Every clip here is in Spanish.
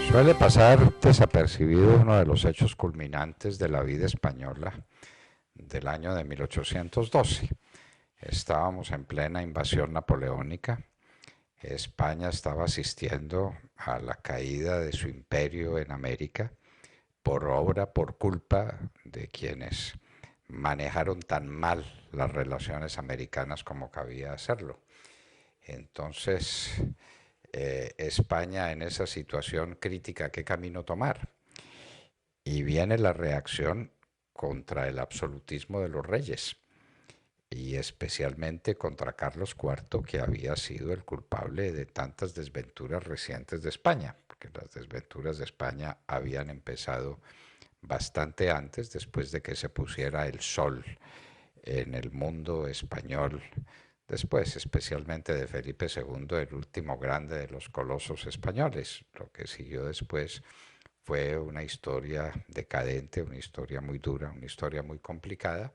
Suele pasar desapercibido uno de los hechos culminantes de la vida española del año de 1812. Estábamos en plena invasión napoleónica. España estaba asistiendo a la caída de su imperio en América por culpa de quienes manejaron tan mal las relaciones americanas como cabía hacerlo. Entonces, España en esa situación crítica, ¿qué camino tomar? Y viene la reacción contra el absolutismo de los reyes y especialmente contra Carlos IV, que había sido el culpable de tantas desventuras recientes de España, porque las desventuras de España habían empezado bastante antes, después de que se pusiera el sol en el mundo español, después especialmente de Felipe II, el último grande de los colosos españoles. Lo que siguió después fue una historia decadente, una historia muy dura, una historia muy complicada,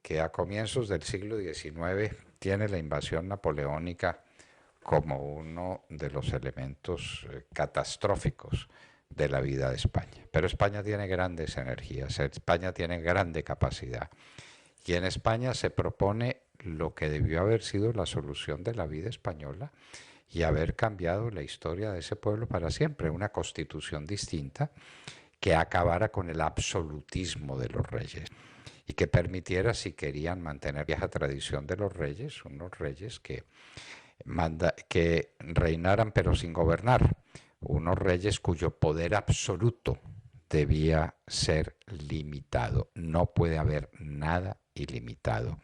que a comienzos del siglo XIX tiene la invasión napoleónica como uno de los elementos catastróficos de la vida de España. Pero España tiene grandes energías, España tiene grande capacidad. Y en España se propone lo que debió haber sido la solución de la vida española y haber cambiado la historia de ese pueblo para siempre, una constitución distinta que acabara con el absolutismo de los reyes y que permitiera, si querían mantener la vieja tradición de los reyes, unos reyes que reinaran pero sin gobernar, unos reyes cuyo poder absoluto debía ser limitado. No puede haber nada ilimitado.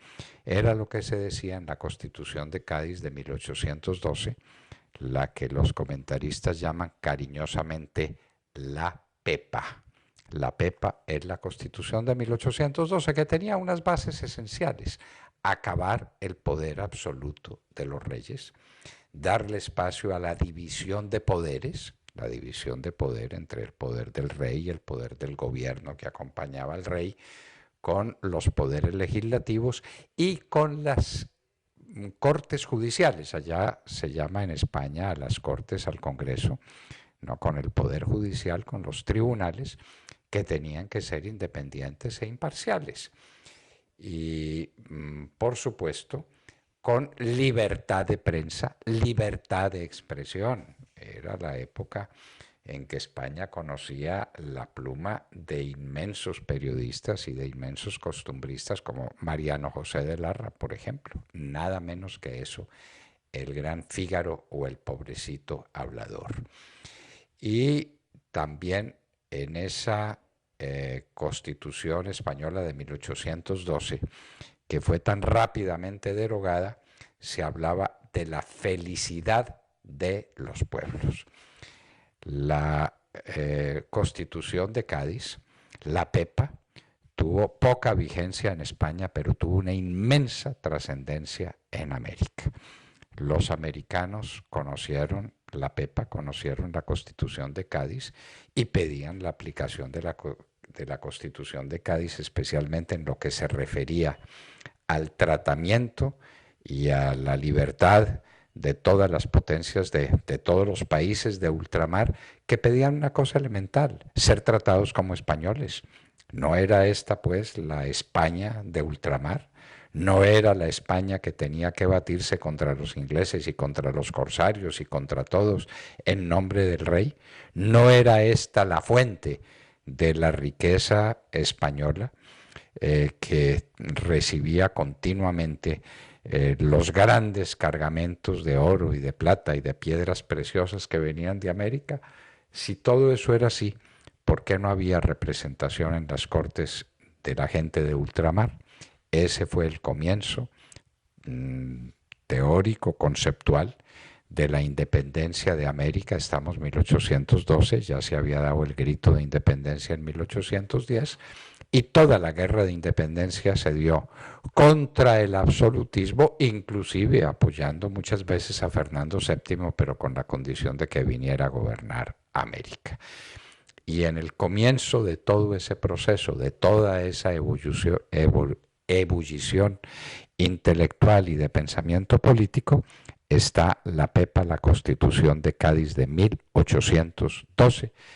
Era lo que se decía en la Constitución de Cádiz de 1812, la que los comentaristas llaman cariñosamente la Pepa. La Pepa es la Constitución de 1812, que tenía unas bases esenciales: acabar el poder absoluto de los reyes, darle espacio a la división de poderes, la división de poder entre el poder del rey y el poder del gobierno que acompañaba al rey, con los poderes legislativos y con las cortes judiciales. Allá se llama en España a las cortes, al Congreso, no con el poder judicial, con los tribunales, que tenían que ser independientes e imparciales. Y, por supuesto, con libertad de prensa, libertad de expresión. Era la época en que España conocía la pluma de inmensos periodistas y de inmensos costumbristas como Mariano José de Larra, por ejemplo. Nada menos que eso, el gran Fígaro o el pobrecito hablador. Y también en esa Constitución española de 1812, que fue tan rápidamente derogada, se hablaba de la felicidad de los pueblos. La Constitución de Cádiz, la Pepa, tuvo poca vigencia en España, pero tuvo una inmensa trascendencia en América. Los americanos conocieron la Pepa, conocieron la Constitución de Cádiz y pedían la aplicación de la Constitución de Cádiz, especialmente en lo que se refería al tratamiento y a la libertad de todas las potencias, de todos los países de ultramar, que pedían una cosa elemental: ser tratados como españoles. ¿No era esta, pues, la España de ultramar? ¿No era la España que tenía que batirse contra los ingleses y contra los corsarios y contra todos en nombre del rey? ¿No era esta la fuente de la riqueza española, que recibía continuamente los grandes cargamentos de oro y de plata y de piedras preciosas que venían de América? Si todo eso era así, ¿por qué no había representación en las cortes de la gente de ultramar? Ese fue el comienzo teórico, conceptual, de la independencia de América. Estamos en 1812, ya se había dado el grito de independencia en 1810, y toda la guerra de independencia se dio contra el absolutismo, inclusive apoyando muchas veces a Fernando VII, pero con la condición de que viniera a gobernar América. Y en el comienzo de todo ese proceso, de toda esa ebullición intelectual y de pensamiento político, está la PEPA, la Constitución de Cádiz de 1812,